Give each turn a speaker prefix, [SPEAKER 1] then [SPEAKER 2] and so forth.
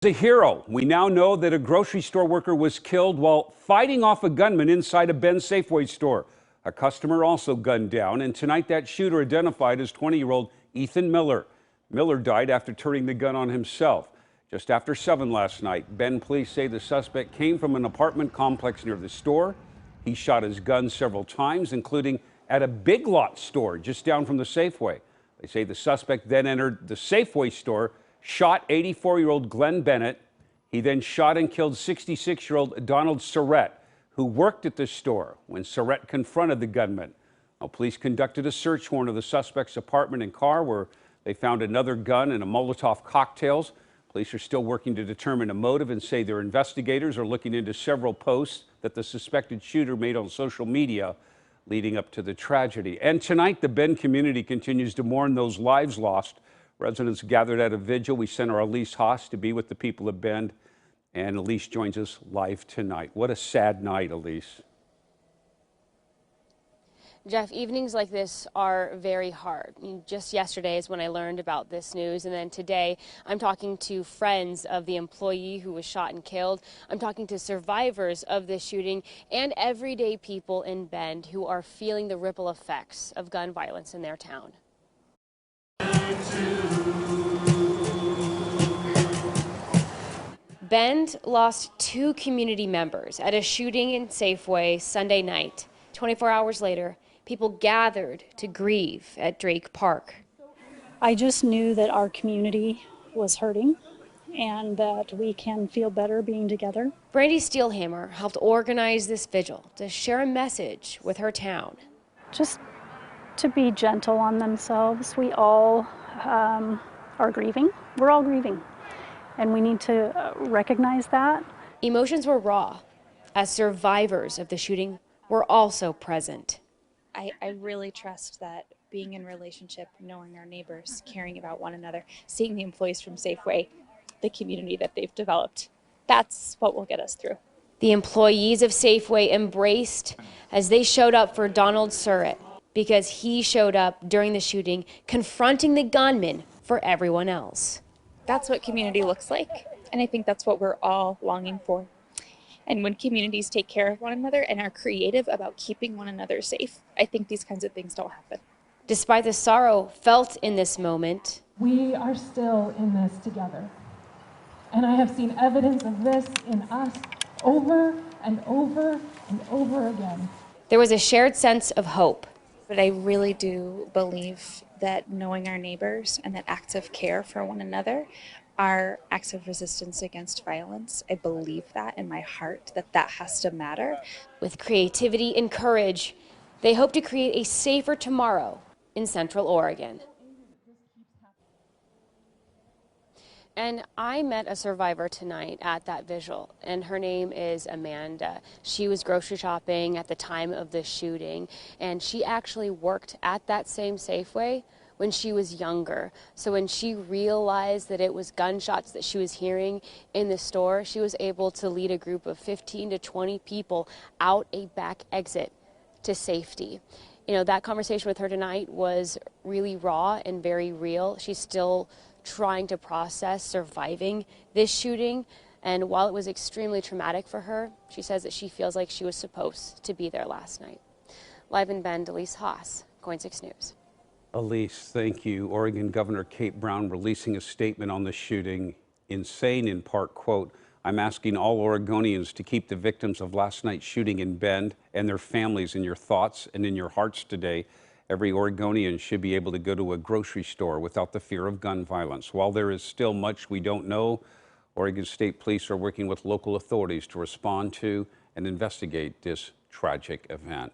[SPEAKER 1] A hero. We now know that a grocery store worker was killed while fighting off a gunman inside a Bend Safeway store. A customer also gunned down, and tonight that shooter identified as 20-year-old Ethan Miller. Miller died after turning the gun on himself. Just after 7 last night, Bend police say the suspect came from an apartment complex near the store. He shot his gun several times, including at a Big Lots store just down from the Safeway. They say the suspect then entered the Safeway store, shot 84-year-old Glenn Bennett. He then shot and killed 66-year-old Donald Surratt, who worked at the store when Surratt confronted the gunman. Now, police conducted a search warrant of the suspect's apartment and car, where they found another gun and a Molotov cocktails. Police are still working to determine a motive and say their investigators are looking into several posts that the suspected shooter made on social media leading up to the tragedy. And tonight, the Bend community continues to mourn those lives lost. Residents gathered at a vigil. We sent our Elise Haas to be with the people of Bend, and Elise joins us live tonight. What a sad night, Elise.
[SPEAKER 2] Jeff, evenings like this are very hard. Just yesterday is when I learned about this news, and then today I'm talking to friends of the employee who was shot and killed. I'm talking to survivors of this shooting and everyday people in Bend who are feeling the ripple effects of gun violence in their town. Bend lost 2 community members at a shooting in Safeway Sunday night. 24 hours later, people gathered to grieve at Drake Park.
[SPEAKER 3] I just knew that our community was hurting and that we can feel better being together.
[SPEAKER 2] Brandy Steelhammer helped organize this vigil to share a message with her town.
[SPEAKER 3] Just to be gentle on themselves. We all are grieving. We're all grieving. And we need to recognize that.
[SPEAKER 2] Emotions were raw as survivors of the shooting were also present.
[SPEAKER 4] I really trust that being in relationship, knowing our neighbors, caring about one another, seeing the employees from Safeway, the community that they've developed, that's what will get us through.
[SPEAKER 2] The employees of Safeway embraced as they showed up for Donald Surratt because he showed up during the shooting, confronting the gunman for everyone else.
[SPEAKER 4] That's what community looks like, and I think that's what we're all longing for. And when communities take care of one another and are creative about keeping one another safe, I think these kinds of things don't happen.
[SPEAKER 2] Despite the sorrow felt in this moment,
[SPEAKER 5] we are still in this together. And I have seen evidence of this in us over and over and over again.
[SPEAKER 2] There was a shared sense of hope.
[SPEAKER 4] But I really do believe that knowing our neighbors and that acts of care for one another are acts of resistance against violence. I believe that in my heart, that has to matter.
[SPEAKER 2] With creativity and courage, they hope to create a safer tomorrow in Central Oregon. And I met a survivor tonight at that vigil, and her name is Amanda. She was grocery shopping at the time of the shooting, and she actually worked at that same Safeway when she was younger. So when she realized that it was gunshots that she was hearing in the store, she was able to lead a group of 15 to 20 people out a back exit to safety. You know, that conversation with her tonight was really raw and very real. She's still trying to process surviving this shooting, and while it was extremely traumatic for her, she says that she feels like she was supposed to be there last night. Live in Bend, Elise Haas, KOIN 6 News.
[SPEAKER 1] Elise, thank you. Oregon Governor Kate Brown releasing a statement on the shooting, saying in part, quote, "I'm asking all Oregonians to keep the victims of last night's shooting in Bend and their families in your thoughts and in your hearts today. Every Oregonian should be able to go to a grocery store without the fear of gun violence. While there is still much we don't know, Oregon State Police are working with local authorities to respond to and investigate this tragic event."